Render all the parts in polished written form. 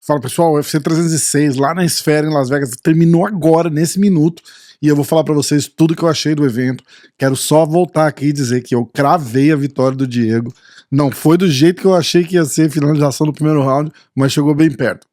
Fala pessoal, o UFC 306 lá na Esfera em Las Vegas terminou agora, nesse minuto, e eu vou falar pra vocês tudo que eu achei do evento. Quero só voltar aqui e dizer que eu cravei a vitória do Diego. Não foi do jeito que eu achei que ia ser a finalização do primeiro round, mas chegou bem perto.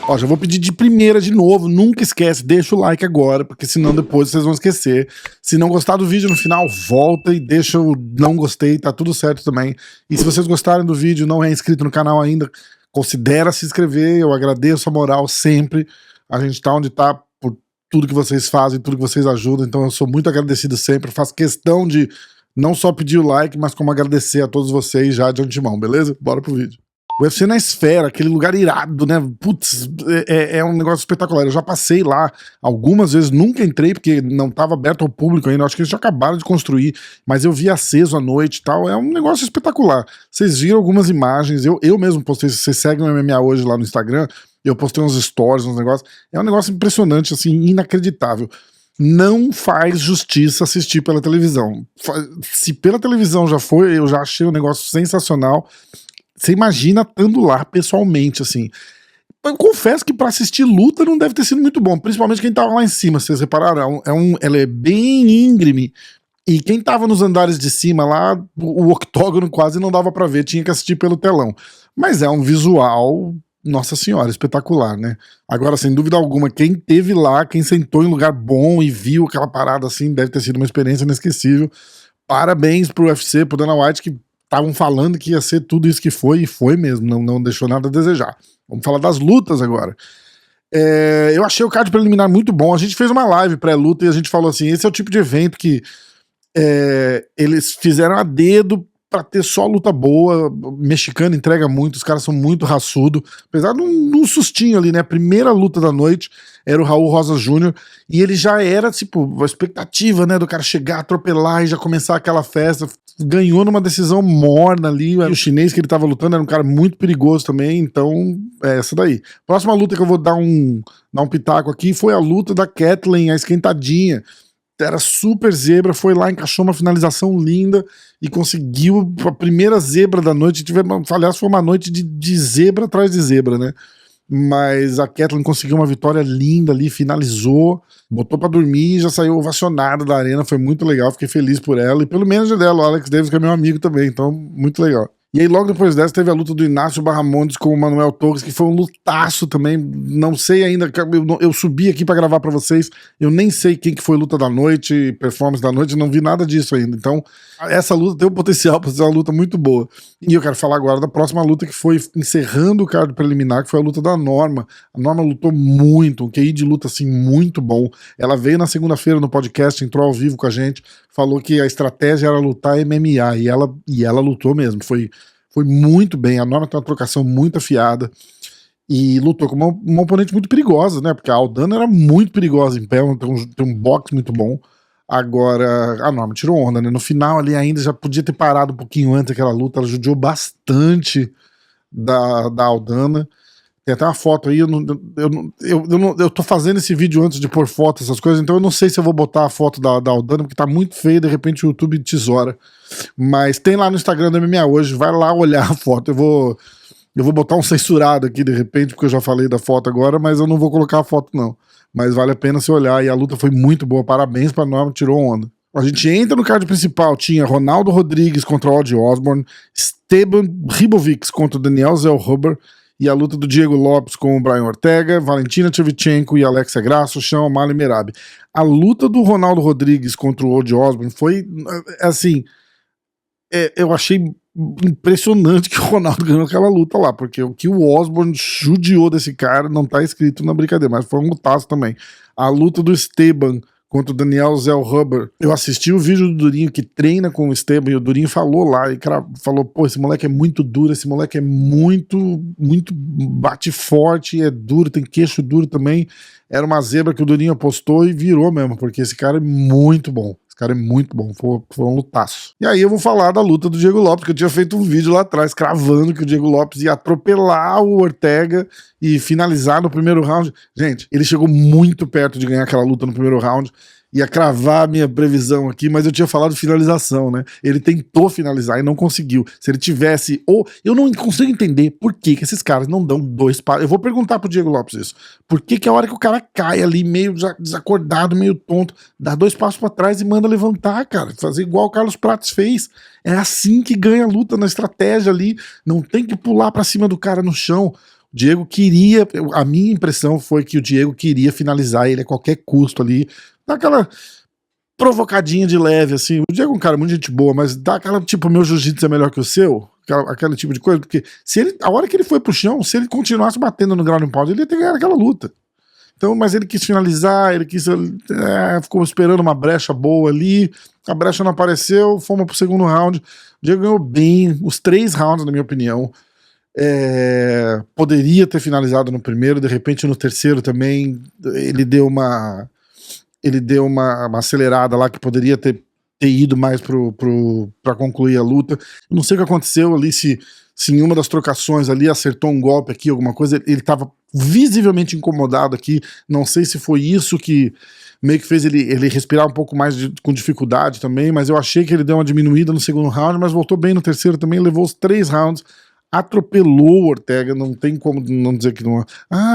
Ó, já vou pedir de primeira de novo, nunca esquece, deixa o like agora, porque senão depois vocês vão esquecer. Se não gostar do vídeo no final, volta e deixa o não gostei, tá tudo certo também. E se vocês gostarem do vídeo, não é inscrito no canal ainda, considera se inscrever, eu agradeço a moral sempre. A gente tá onde tá por tudo que vocês fazem, tudo que vocês ajudam, então eu sou muito agradecido sempre, faço questão de não só pedir o like, mas como agradecer a todos vocês já de antemão, beleza? Bora pro vídeo. O UFC na Esfera, aquele lugar irado, né? Putz, é um negócio espetacular. Eu já passei lá algumas vezes, nunca entrei porque não estava aberto ao público ainda. Acho que eles já acabaram de construir, mas eu vi aceso à noite e tal. É um negócio espetacular. Vocês viram algumas imagens, eu mesmo postei. Se vocês seguem o MMA Hoje lá no Instagram, eu postei uns stories, uns negócios. É um negócio impressionante, assim, inacreditável. Não faz justiça assistir pela televisão. Se pela televisão já foi, eu já achei um negócio sensacional. Você imagina estando lá pessoalmente, assim. Eu confesso que pra assistir luta não deve ter sido muito bom, principalmente quem tava lá em cima, vocês repararam? Ela é bem íngreme, e quem tava nos andares de cima lá, o octógono quase não dava pra ver, tinha que assistir pelo telão. Mas é um visual, nossa senhora, espetacular, né? Agora, sem dúvida alguma, quem teve lá, quem sentou em lugar bom e viu aquela parada assim, deve ter sido uma experiência inesquecível. Parabéns pro UFC, pro Dana White, que estavam falando que ia ser tudo isso que foi, e foi mesmo, não deixou nada a desejar. Vamos falar das lutas agora. Eu achei o card preliminar muito bom, a gente fez uma live pré-luta e a gente falou assim, esse é o tipo de evento que eles fizeram a dedo pra ter só luta boa, o mexicano entrega muito, os caras são muito raçudo, apesar de um sustinho ali, né, a primeira luta da noite era o Raul Rosas Jr., e ele já era, tipo, a expectativa, né, do cara chegar, atropelar e já começar aquela festa, ganhou numa decisão morna ali, e o chinês que ele tava lutando era um cara muito perigoso também, então é essa daí. Próxima luta que eu vou dar um pitaco aqui foi a luta da Kathleen, a esquentadinha, era super zebra, foi lá, encaixou uma finalização linda e conseguiu a primeira zebra da noite. Aliás, foi uma noite de zebra atrás de zebra, né? Mas a Kathleen conseguiu uma vitória linda ali, finalizou, botou pra dormir e já saiu ovacionada da arena, foi muito legal, fiquei feliz por ela e pelo manager dela, o Alex Davis, que é meu amigo também, então muito legal. E aí logo depois dessa teve a luta do Inácio Barramondes com o Manuel Torres, que foi um lutaço também, não sei ainda, eu subi aqui pra gravar pra vocês, eu nem sei quem que foi luta da noite, performance da noite, não vi nada disso ainda, então essa luta tem o potencial pra ser uma luta muito boa. E eu quero falar agora da próxima luta que foi encerrando o card preliminar, que foi a luta da Norma. A Norma lutou muito, um QI de luta assim muito bom, ela veio na segunda-feira no podcast, entrou ao vivo com a gente, falou que a estratégia era lutar MMA, e ela lutou mesmo, foi muito bem, a Norma tem uma trocação muito afiada, e lutou com uma oponente muito perigosa, né, porque a Aldana era muito perigosa em pé, tem um boxe muito bom. Agora, a Norma tirou onda, né, no final ali ainda já podia ter parado um pouquinho antes daquela luta, ela judiou bastante da Aldana. Tem até uma foto aí, eu tô fazendo esse vídeo antes de pôr foto, essas coisas, então eu não sei se eu vou botar a foto da Aldana, porque tá muito feio, de repente o YouTube tesoura. Mas tem lá no Instagram do MMA Hoje, vai lá olhar a foto. Eu vou botar um censurado aqui de repente, porque eu já falei da foto agora, mas eu não vou colocar a foto não. Mas vale a pena se olhar, e a luta foi muito boa, parabéns pra Norma, tirou onda. A gente entra no card principal, tinha Ronaldo Rodrigues contra o Ozzy Osbourne, Esteban Ribovics contra o Daniel Zellhuber, e a luta do Diego Lopes com o Brian Ortega, Valentina Shevchenko e Alexa Grasso, Sean O'Malley Merab. A luta do Ronaldo Rodrigues contra o Ozzy Osbourne foi, assim, eu achei impressionante que o Ronaldo ganhou aquela luta lá, porque o que o Osbourne judiou desse cara não tá escrito na brincadeira, mas foi um lutaço também. A luta do Esteban contra o Daniel Zellhuber, eu assisti o vídeo do Durinho que treina com o Esteban, e o Durinho falou lá, e o cara falou, pô, esse moleque é muito duro, esse moleque é muito bate forte, é duro, tem queixo duro também. Era uma zebra que o Durinho apostou e virou mesmo, porque esse cara é muito bom. Esse cara é muito bom, foi um lutaço. E aí eu vou falar da luta do Diego Lopes, que eu tinha feito um vídeo lá atrás, cravando que o Diego Lopes ia atropelar o Ortega e finalizar no primeiro round. Gente, ele chegou muito perto de ganhar aquela luta no primeiro round, ia cravar a minha previsão aqui, mas eu tinha falado finalização, né? Ele tentou finalizar e não conseguiu. Se ele tivesse... Ou eu não consigo entender por que esses caras não dão 2 passos. Eu vou perguntar pro Diego Lopes isso. Por que a hora que o cara cai ali, meio desacordado, meio tonto, dá 2 passos pra trás e manda levantar, cara. Fazer igual o Carlos Prates fez. É assim que ganha a luta, na estratégia ali. Não tem que pular pra cima do cara no chão. O Diego queria... A minha impressão foi que o Diego queria finalizar ele a qualquer custo ali. Dá aquela provocadinha de leve, assim. O Diego é um cara muito gente boa, mas dá aquela, tipo, meu jiu-jitsu é melhor que o seu, aquele tipo de coisa, porque se ele, a hora que ele foi pro chão, se ele continuasse batendo no ground and pound, ele ia ter ganhado aquela luta. Então, mas ele quis finalizar, ele quis, ficou esperando uma brecha boa ali, a brecha não apareceu, fomos pro segundo round. O Diego ganhou bem, os 3 rounds, na minha opinião. Poderia ter finalizado no primeiro, de repente no terceiro também, ele deu uma acelerada lá que poderia ter ido mais pra concluir a luta. Eu não sei o que aconteceu ali, se em uma das trocações ali acertou um golpe aqui, alguma coisa, ele tava visivelmente incomodado aqui, não sei se foi isso que meio que fez ele respirar um pouco mais com dificuldade também, mas eu achei que ele deu uma diminuída no segundo round, mas voltou bem no terceiro também, levou os 3 rounds, atropelou o Ortega, não tem como não dizer que não...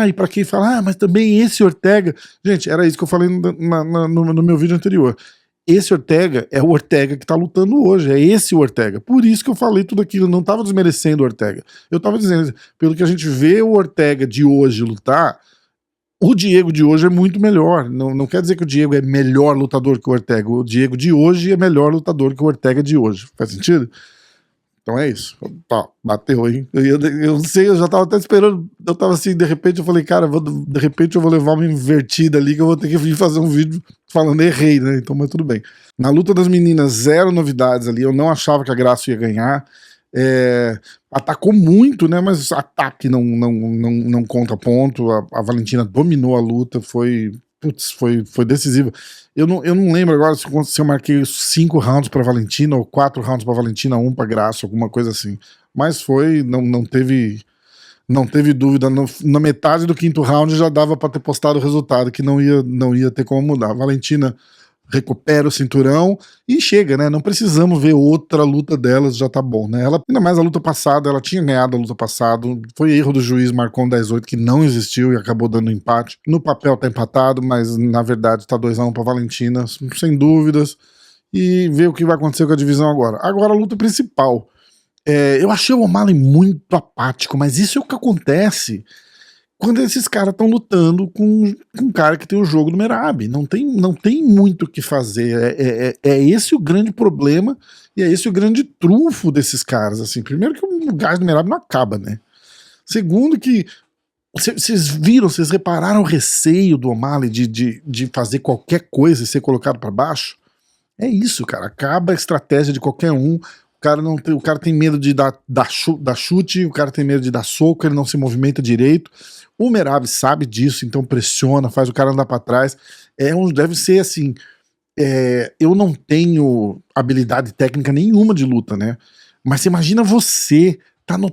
e pra quem fala, mas também esse Ortega... Gente, era isso que eu falei no meu vídeo anterior. Esse Ortega é o Ortega que tá lutando hoje, é esse o Ortega. Por isso que eu falei tudo aquilo, eu não tava desmerecendo o Ortega. Eu tava dizendo, pelo que a gente vê o Ortega de hoje lutar, o Diego de hoje é muito melhor. Não quer dizer que o Diego é melhor lutador que o Ortega. O Diego de hoje é melhor lutador que o Ortega de hoje. Faz sentido? Então é isso. Tá, bateu, hein? Eu não sei, eu já tava até esperando. Eu tava assim, de repente eu falei, cara, de repente eu vou levar uma invertida ali que eu vou ter que vir fazer um vídeo falando errei, né? Então, mas tudo bem. Na luta das meninas, 0 novidades ali. Eu não achava que a Graça ia ganhar. Atacou muito, né? Mas ataque não conta ponto. A Valentina dominou a luta, foi decisiva. Eu não lembro agora se eu marquei 5 rounds pra Valentina ou 4 rounds pra Valentina, 1 pra Graça, alguma coisa assim. Mas não teve dúvida. Na metade do 5º round já dava pra ter postado o resultado, que não ia ter como mudar. A Valentina recupera o cinturão e chega, né? Não precisamos ver outra luta delas, já tá bom, né? Ela, ainda mais a luta passada, ela tinha ganhado a luta passada, foi erro do juiz, marcou um 10-8 que não existiu e acabou dando empate. No papel tá empatado, mas na verdade tá 2-1 pra Valentina, sem dúvidas, e ver o que vai acontecer com a divisão agora. Agora a luta principal. Eu achei o O'Malley muito apático, mas isso é o que acontece quando esses caras estão lutando com um cara que tem o jogo do Merab. Não tem muito o que fazer. É esse o grande problema e é esse o grande trunfo desses caras. Assim. Primeiro que o gás do Merab não acaba, né? Segundo que vocês repararam o receio do O'Malley de fazer qualquer coisa e ser colocado para baixo? É isso, cara. Acaba a estratégia de qualquer um. O cara tem medo de dar chute, o cara tem medo de dar soco, ele não se movimenta direito. O Merab sabe disso, então pressiona, faz o cara andar pra trás. Deve ser assim. Eu não tenho habilidade técnica nenhuma de luta, né? Mas você imagina você tá no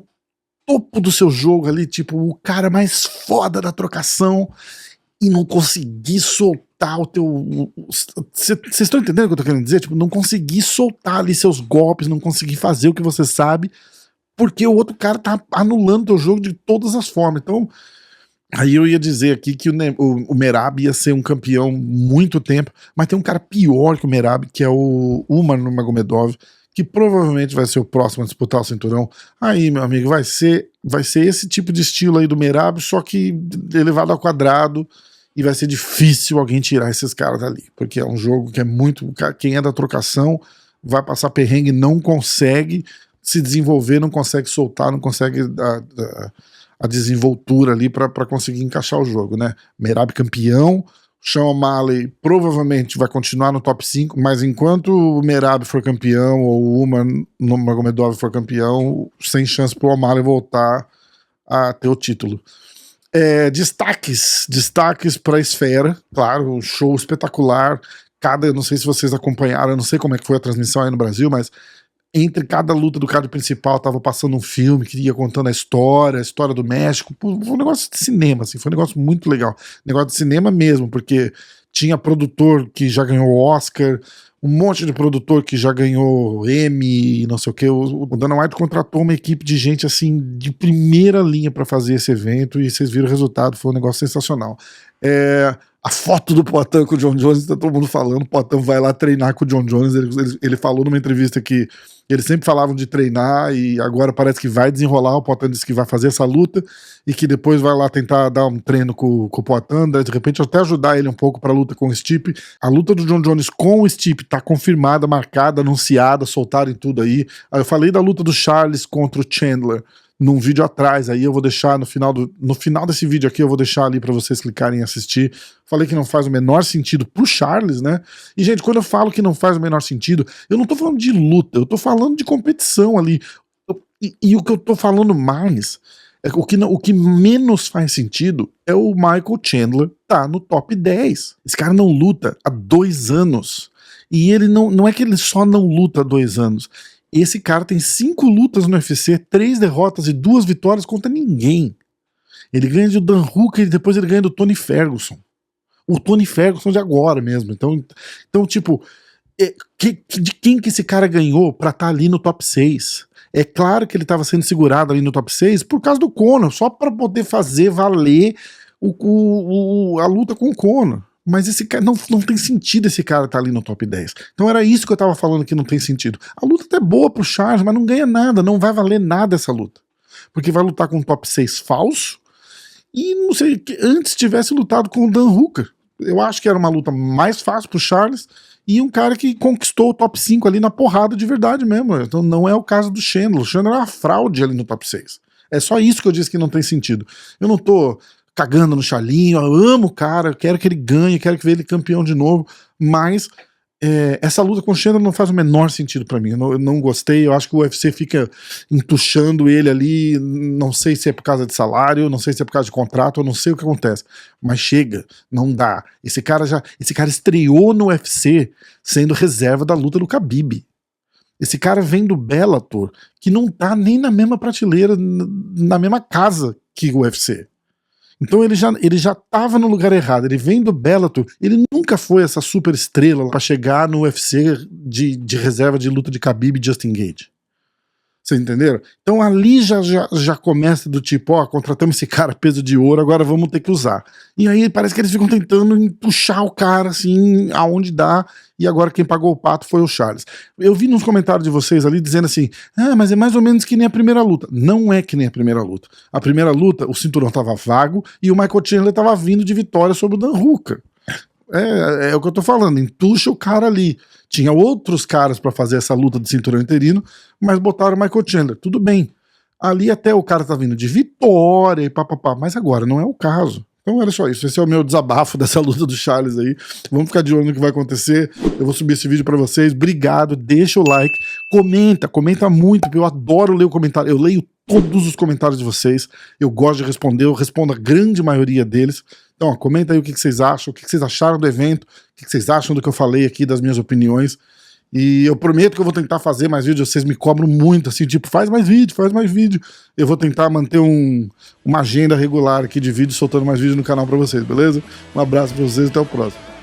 topo do seu jogo ali, tipo, o cara mais foda da trocação e não conseguir soltar o teu... Vocês estão entendendo o que eu tô querendo dizer? Tipo, não conseguir soltar ali seus golpes, não conseguir fazer o que você sabe, porque o outro cara tá anulando o teu jogo de todas as formas. Então, aí eu ia dizer aqui que o Merab ia ser um campeão muito tempo, mas tem um cara pior que o Merab, que é o Umar Nurmagomedov, que provavelmente vai ser o próximo a disputar o cinturão. Aí, meu amigo, vai ser esse tipo de estilo aí do Merab, só que elevado ao quadrado, e vai ser difícil alguém tirar esses caras dali, porque é um jogo que é muito... Quem é da trocação vai passar perrengue, não consegue se desenvolver, não consegue soltar, não consegue a desenvoltura ali para conseguir encaixar o jogo, né? Merab campeão, Sean O'Malley provavelmente vai continuar no top 5, mas enquanto o Merab for campeão ou o Umar Nurmagomedov for campeão, sem chance pro O'Malley voltar a ter o título. Destaques para a Esfera, claro, um show espetacular. Eu não sei se vocês acompanharam, eu não sei como é que foi a transmissão aí no Brasil, mas entre cada luta do card principal tava passando um filme que ia contando a história do México. Foi um negócio de cinema, assim, foi um negócio muito legal. Negócio de cinema mesmo, porque tinha produtor que já ganhou Oscar, um monte de produtor que já ganhou Emmy e não sei o que. O Dana White contratou uma equipe de gente assim de primeira linha para fazer esse evento e vocês viram o resultado, foi um negócio sensacional. A foto do Poatan com o Jon Jones, tá todo mundo falando, o Poatan vai lá treinar com o Jon Jones, ele falou numa entrevista que eles sempre falavam de treinar e agora parece que vai desenrolar, o Poatan disse que vai fazer essa luta e que depois vai lá tentar dar um treino com o Poatan, de repente até ajudar ele um pouco pra luta com o Stipe. A luta do Jon Jones com o Stipe tá confirmada, marcada, anunciada, soltaram tudo aí. Aí eu falei da luta do Charles contra o Chandler num vídeo atrás, aí eu vou deixar no final desse vídeo aqui, eu vou deixar ali pra vocês clicarem e assistir. Falei que não faz o menor sentido pro Charles, né? E, gente, quando eu falo que não faz o menor sentido, eu não tô falando de luta, eu tô falando de competição ali. E o que eu tô falando mais, o que menos faz sentido é o Michael Chandler tá no top 10. Esse cara não luta há 2 anos. E ele não é que ele só não luta há 2 anos. Esse cara tem 5 lutas no UFC, 3 derrotas e 2 vitórias contra ninguém. Ele ganha do Dan Hooker e depois ele ganha do Tony Ferguson. O Tony Ferguson de agora mesmo. Então tipo, de quem que esse cara ganhou pra estar ali no top 6? É claro que ele estava sendo segurado ali no top 6 por causa do Conor, só para poder fazer valer a luta com o Conor. Mas esse cara não tem sentido esse cara tá ali no top 10. Então era isso que eu tava falando que não tem sentido. A luta até é boa pro Charles, mas não ganha nada, não vai valer nada essa luta. Porque vai lutar com um top 6 falso e não sei, que antes tivesse lutado com o Dan Hooker. Eu acho que era uma luta mais fácil pro Charles e um cara que conquistou o top 5 ali na porrada de verdade mesmo. Então não é o caso do Chandler. O Chandler é uma fraude ali no top 6. É só isso que eu disse que não tem sentido. Eu não tô cagando no Charlinho, eu amo o cara, eu quero que ele ganhe, quero que veja ele campeão de novo, mas essa luta com o Chandler não faz o menor sentido pra mim, eu não gostei, eu acho que o UFC fica entuchando ele ali, não sei se é por causa de salário, não sei se é por causa de contrato, eu não sei o que acontece, mas chega, não dá. Esse cara estreou no UFC sendo reserva da luta do Khabib. Esse cara vem do Bellator, que não tá nem na mesma prateleira, na mesma casa que o UFC. Então ele já tava no lugar errado, ele vem do Bellator, ele nunca foi essa super estrela pra chegar no UFC de reserva de luta de Khabib e Justin Gage. Vocês entenderam? Então ali já começa do tipo, ó, contratamos esse cara peso de ouro, agora vamos ter que usar. E aí parece que eles ficam tentando puxar o cara assim, aonde dá, e agora quem pagou o pato foi o Charles. Eu vi nos comentários de vocês ali dizendo assim, mas é mais ou menos que nem a primeira luta. Não é que nem a primeira luta. A primeira luta, o cinturão tava vago e o Michael Chandler tava vindo de vitória sobre o Dan Hooker. É o que eu tô falando, entuxa o cara ali. Tinha outros caras pra fazer essa luta de cinturão interino, mas botaram o Michael Chandler. Tudo bem. Ali até o cara tá vindo de vitória e papapá, mas agora não é o caso. Então era só isso, esse é o meu desabafo dessa luta do Charles aí. Vamos ficar de olho no que vai acontecer. Eu vou subir esse vídeo pra vocês. Obrigado, deixa o like, comenta muito, porque eu adoro ler o comentário. Eu leio todos os comentários de vocês, eu gosto de responder, eu respondo a grande maioria deles. Então, ó, comenta aí o que vocês acham, o que vocês acharam do evento, o que vocês acham do que eu falei aqui, das minhas opiniões. E eu prometo que eu vou tentar fazer mais vídeos, vocês me cobram muito, assim, tipo, faz mais vídeo, faz mais vídeo. Eu vou tentar manter uma agenda regular aqui de vídeo, soltando mais vídeo no canal pra vocês, beleza? Um abraço pra vocês, até o próximo.